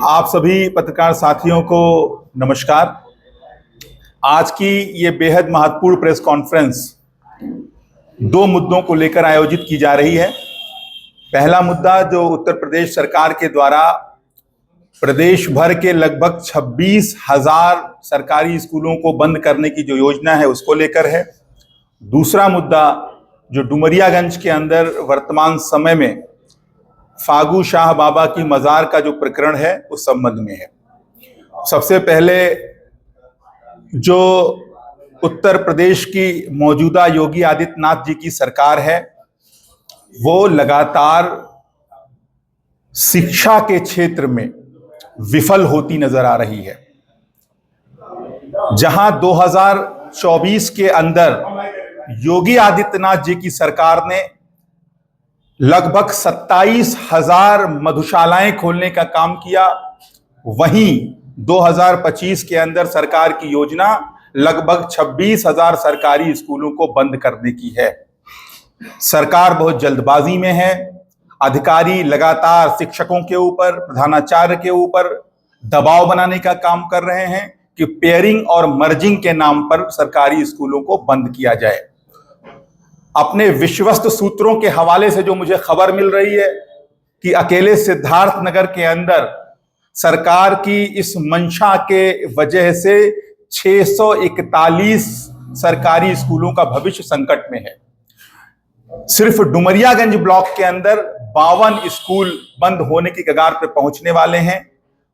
आप सभी पत्रकार साथियों को नमस्कार। आज की ये बेहद महत्वपूर्ण प्रेस कॉन्फ्रेंस दो मुद्दों को लेकर आयोजित की जा रही है। पहला मुद्दा जो उत्तर प्रदेश सरकार के द्वारा प्रदेश भर के लगभग 26,000 सरकारी स्कूलों को बंद करने की जो योजना है उसको लेकर है। दूसरा मुद्दा जो डुमरियागंज के अंदर वर्तमान समय में फागू शाह बाबा की मजार का जो प्रकरण है उस संबंध में है। सबसे पहले जो उत्तर प्रदेश की मौजूदा योगी आदित्यनाथ जी की सरकार है वो लगातार शिक्षा के क्षेत्र में विफल होती नजर आ रही है। जहां 2024 के अंदर योगी आदित्यनाथ जी की सरकार ने लगभग 27,000 मधुशालाएं खोलने का काम किया, वहीं 2025 के अंदर सरकार की योजना लगभग 26,000 सरकारी स्कूलों को बंद करने की है। सरकार बहुत जल्दबाजी में है। अधिकारी लगातार शिक्षकों के ऊपर, प्रधानाचार्य के ऊपर दबाव बनाने का काम कर रहे हैं कि पेयरिंग और मर्जिंग के नाम पर सरकारी स्कूलों को बंद किया जाए। अपने विश्वस्त सूत्रों के हवाले से जो मुझे खबर मिल रही है कि अकेले सिद्धार्थनगर के अंदर सरकार की इस मंशा के वजह से 641 सरकारी स्कूलों का भविष्य संकट में है। सिर्फ डुमरियागंज ब्लॉक के अंदर 52 स्कूल बंद होने की कगार पर पहुंचने वाले हैं।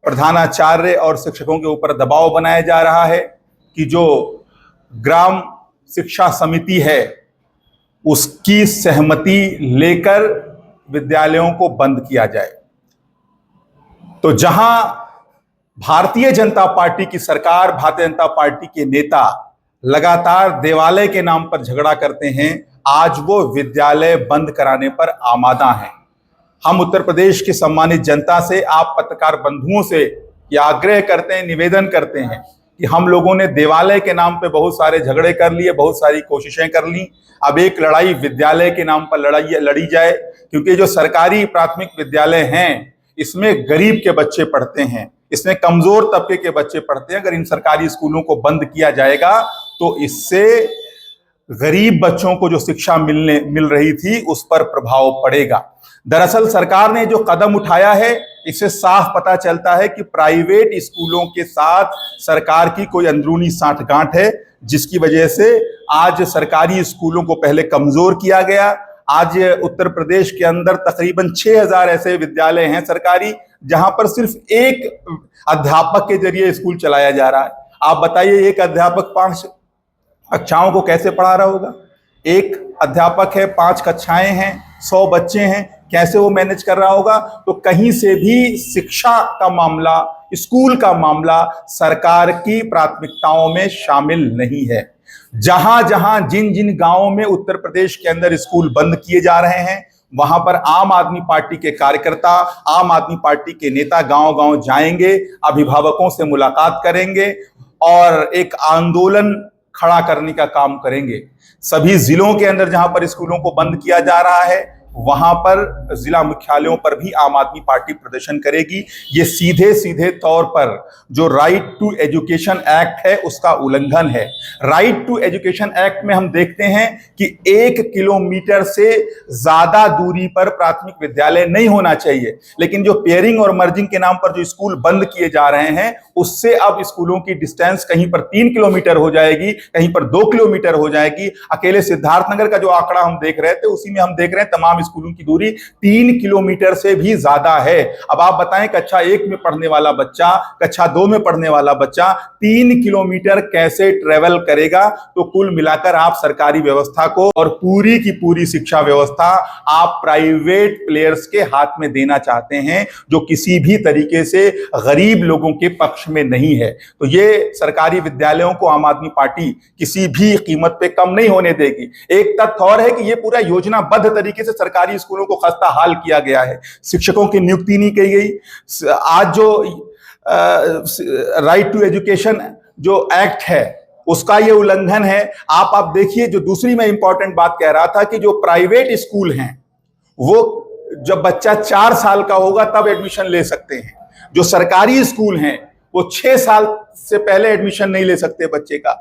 प्रधानाचार्य और शिक्षकों के ऊपर दबाव बनाया जा रहा है कि जो ग्राम शिक्षा समिति है उसकी सहमति लेकर विद्यालयों को बंद किया जाए। तो जहां भारतीय जनता पार्टी की सरकार, भारतीय जनता पार्टी के नेता लगातार देवालय के नाम पर झगड़ा करते हैं, आज वो विद्यालय बंद कराने पर आमादा हैं। हम उत्तर प्रदेश की सम्मानित जनता से, आप पत्रकार बंधुओं से यह आग्रह करते हैं, निवेदन करते हैं कि हम लोगों ने देवालय के नाम पे बहुत सारे झगड़े कर लिए, बहुत सारी कोशिशें कर ली। अब एक लड़ाई विद्यालय के नाम पर लड़ी जाए, क्योंकि जो सरकारी प्राथमिक विद्यालय हैं इसमें गरीब के बच्चे पढ़ते हैं, इसमें कमजोर तबके के बच्चे पढ़ते हैं। अगर इन सरकारी स्कूलों को बंद किया जाएगा तो इससे गरीब बच्चों को जो शिक्षा मिल रही थी उस पर प्रभाव पड़ेगा। दरअसल सरकार ने जो कदम उठाया है इससे साफ पता चलता है कि प्राइवेट स्कूलों के साथ सरकार की कोई अंदरूनी साठगांठ है, जिसकी वजह से आज सरकारी स्कूलों को पहले कमजोर किया गया। आज उत्तर प्रदेश के अंदर तकरीबन 6,000 ऐसे विद्यालय हैं सरकारी जहां पर सिर्फ एक अध्यापक के जरिए स्कूल चलाया जा रहा है। आप बताइए, एक अध्यापक 5 कक्षाओं को कैसे पढ़ा रहा होगा? एक अध्यापक है, 5 कक्षाएं हैं, 100 बच्चे हैं, कैसे वो मैनेज कर रहा होगा? तो कहीं से भी शिक्षा का मामला, स्कूल का मामला सरकार की प्राथमिकताओं में शामिल नहीं है। जहां जहां जिन जिन गांवों में उत्तर प्रदेश के अंदर स्कूल बंद किए जा रहे हैं वहां पर आम आदमी पार्टी के कार्यकर्ता, आम आदमी पार्टी के नेता गांव गांव जाएंगे, अभिभावकों से मुलाकात करेंगे और एक आंदोलन खड़ा करने का काम करेंगे। सभी जिलों के अंदर जहां पर स्कूलों को बंद किया जा रहा है वहां पर जिला मुख्यालयों पर भी आम आदमी पार्टी प्रदर्शन करेगी। ये सीधे सीधे तौर पर जो राइट टू एजुकेशन एक्ट है उसका उल्लंघन है। राइट टू एजुकेशन एक्ट में हम देखते हैं कि 1 किलोमीटर से ज्यादा दूरी पर प्राथमिक विद्यालय नहीं होना चाहिए, लेकिन जो पेयरिंग और मर्जिंग के नाम पर जो स्कूल बंद किए जा रहे हैं उससे अब स्कूलों की डिस्टेंस कहीं पर 3 किलोमीटर हो जाएगी, कहीं पर 2 किलोमीटर हो जाएगी। अकेले सिद्धार्थनगर का जो आंकड़ा हम देख रहे थे उसी में हम देख रहे हैं तमाम स्कूलों की दूरी 3 किलोमीटर से भी ज्यादा है। अब आप बताएं, कक्षा 1 में पढ़ने वाला बच्चा, कक्षा 2 में पढ़ने वाला बच्चा 3 किलोमीटर कैसे ट्रेवल करेगा? तो कुल मिलाकर आप सरकारी व्यवस्था को और पूरी की पूरी शिक्षा व्यवस्था आप प्राइवेट प्लेयर्स के हाथ में देना चाहते हैं, जो किसी भी तरीके से गरीब लोगों के पक्ष में नहीं है। तो ये सरकारी विद्यालयों को आम आदमी पार्टी किसी भी कीमत पे कम नहीं होने देगी। एक तथ्य और है कि ये पूरा योजनाबद्ध तरीके से सरकारी स्कूलों को खस्ता हाल किया गया है। शिक्षकों की नियुक्ति नहीं की गई। आज जो राइट टू एजुकेशन जो एक्ट है उसका ये उल्लंघन है। आप देखिए, जो दूसरी मैं इंपॉर्टेंट बात कह रहा था कि जो प्राइवेट स्कूल हैं वो जब बच्चा 4 साल का होगा तब एडमिशन ले सकते हैं। जो सरकारी स्कूल हैं वो 6 साल से पहले एडमिशन नहीं ले सकते बच्चे का।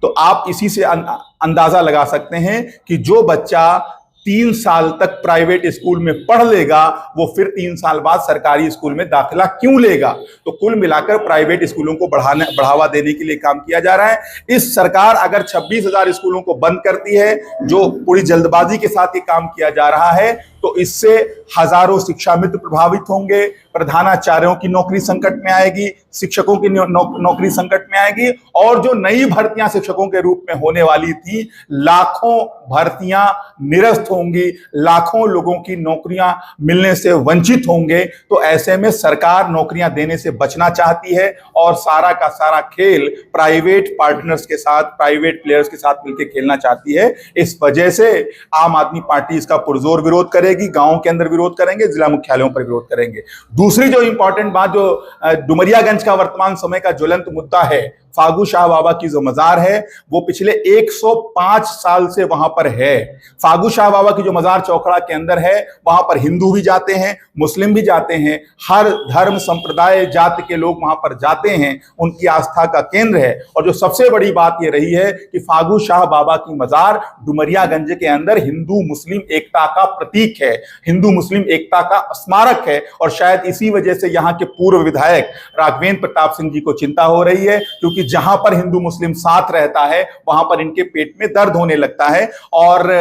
तो आप इसी से अंदाजा लगा सकते हैं कि जो बच्चा 3 साल तक प्राइवेट स्कूल में पढ़ लेगा वो फिर 3 साल बाद सरकारी स्कूल में दाखिला क्यों लेगा। तो कुल मिलाकर प्राइवेट स्कूलों को बढ़ावा देने के लिए काम किया जा रहा है। इस सरकार अगर 26,000 स्कूलों को बंद करती है, जो पूरी जल्दबाजी के साथ ये काम किया जा रहा है, तो इससे हजारों शिक्षा मित्र प्रभावित होंगे, प्रधानाचार्यों की नौकरी संकट में आएगी, शिक्षकों की नौकरी संकट में आएगी, और जो नई भर्तियां शिक्षकों के रूप में होने वाली थी, लाखों भर्तियां निरस्त होंगी, लाखों लोगों की नौकरियां मिलने से वंचित होंगे। तो ऐसे में सरकार नौकरियां देने से बचना चाहती है और सारा का सारा खेल प्राइवेट पार्टनर्स के साथ, प्राइवेट प्लेयर्स के साथ मिलकर खेलना चाहती है। इस वजह से आम आदमी पार्टी इसका पुरजोर विरोध करेगी, गांव के अंदर विरोध करेंगे, जिला मुख्यालयों पर विरोध करेंगे। दूसरी जो इंपॉर्टेंट बात, जो डुमरियागंज का वर्तमान समय का ज्वलंत मुद्दा है, फागू शाह बाबा की जो मजार है वो पिछले 105 साल से वहां पर है। फागू शाह बाबा की जो मजार चौखड़ा के अंदर है, वहां पर हिंदू भी जाते हैं, मुस्लिम भी जाते हैं, हर धर्म संप्रदाय जाति के लोग वहां पर जाते हैं, उनकी आस्था का केंद्र है। और जो सबसे बड़ी बात यह रही है कि फागू शाह बाबा की मजार डुमरियागंज के अंदर हिंदू मुस्लिम एकता का प्रतीक है, हिंदू मुस्लिम एकता का स्मारक है। और शायद इसी वजह से यहाँ के पूर्व विधायक राघवेंद्र प्रताप सिंह जी को चिंता हो रही है, क्योंकि जहां पर हिंदू मुस्लिम साथ रहता है वहां पर इनके पेट में दर्द होने लगता है। और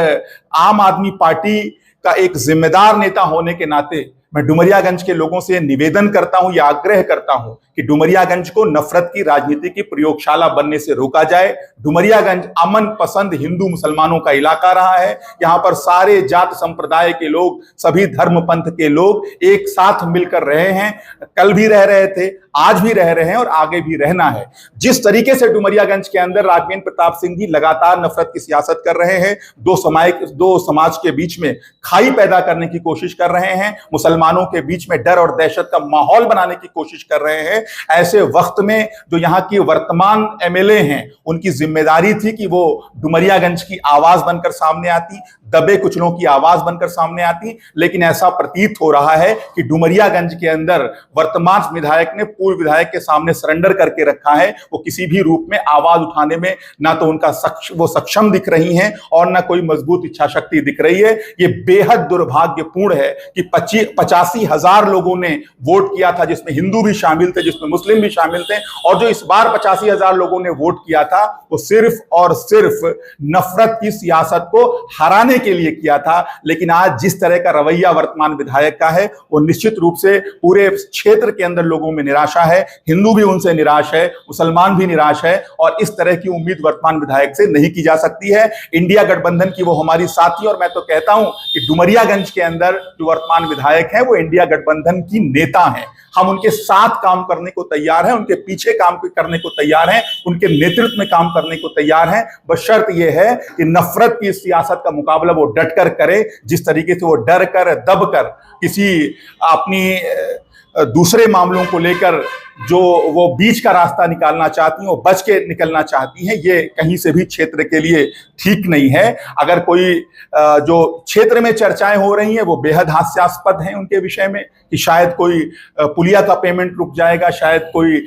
आम आदमी पार्टी का एक जिम्मेदार नेता होने के नाते मैं डुमरियागंज के लोगों से निवेदन करता हूं या आग्रह करता हूं कि डुमरियागंज को नफरत की राजनीति की प्रयोगशाला बनने से रोका जाए। डुमरियागंज अमन पसंद हिंदू मुसलमानों का इलाका रहा है। यहां पर सारे जात संप्रदाय के लोग, सभी धर्म पंथ के लोग एक साथ मिलकर रहे हैं, कल भी रह रहे थे, आज भी रह रहे हैं और आगे भी रहना है। जिस तरीके से डुमरियागंज के अंदर राघवेंद्र प्रताप सिंह जी लगातार नफरत की सियासत कर रहे हैं, दो समाज के बीच में खाई पैदा करने की कोशिश कर रहे हैं, मुसलमानों के बीच में डर और दहशत का माहौल बनाने की कोशिश कर रहे हैं, ऐसे वक्त में जो यहाँ की वर्तमान एमएलए हैं, उनकी जिम्मेदारी थी कि वो डुमरियागंज की आवाज बनकर सामने आती, दबे कुचलों की आवाज बनकर सामने आती। लेकिन ऐसा प्रतीत हो रहा है कि डुमरियागंज के अंदर वर्तमान विधायक ने पूर्व विधायक के सामने सरेंडर करके रखा है। वो किसी भी रूप में आवाज उठाने में ना तो उनका वो सक्षम दिख रही हैं और ना कोई मजबूत इच्छा शक्ति दिख रही है। ये बेहद दुर्भाग्यपूर्ण है कि 85,000 लोगों ने वोट किया था, जिसमें हिंदू भी शामिल थे, जिसमें मुस्लिम भी शामिल थे, और जो इस बार 85,000 लोगों ने वोट किया था वो सिर्फ और सिर्फ नफरत की सियासत को हराने के लिए किया था। लेकिन आज जिस तरह का रवैया वर्तमान विधायक का है, वो निश्चित रूप से पूरे क्षेत्र के अंदर लोगों में निराशा है। हिंदू भी उनसे निराश है, मुसलमान भी निराश है, और इस तरह की उम्मीद वर्तमान विधायक से नहीं की जा सकती है। इंडिया गठबंधन की वो हमारी साथी, और मैं तो कहता हूं कि डुमरियागंज के अंदर जो वर्तमान विधायक है वो इंडिया गठबंधन की नेता है। हम उनके साथ काम करने को तैयार हैं, उनके पीछे काम करने को तैयार हैं, उनके नेतृत्व में काम करने को तैयार हैं। बशर्त यह है कि नफरत की सियासत का मुकाबला वो डटकर करे, जिस तरीके से वो डर कर दब कर किसी अपनी दूसरे मामलों को लेकर जो वो बीच का रास्ता निकालना चाहती हैं, वो बच के निकलना चाहती हैं, ये कहीं से भी क्षेत्र के लिए ठीक नहीं है। अगर कोई जो क्षेत्र में चर्चाएं हो रही हैं वो बेहद हास्यास्पद हैं उनके विषय में, कि शायद कोई पुलिया का पेमेंट रुक जाएगा, शायद कोई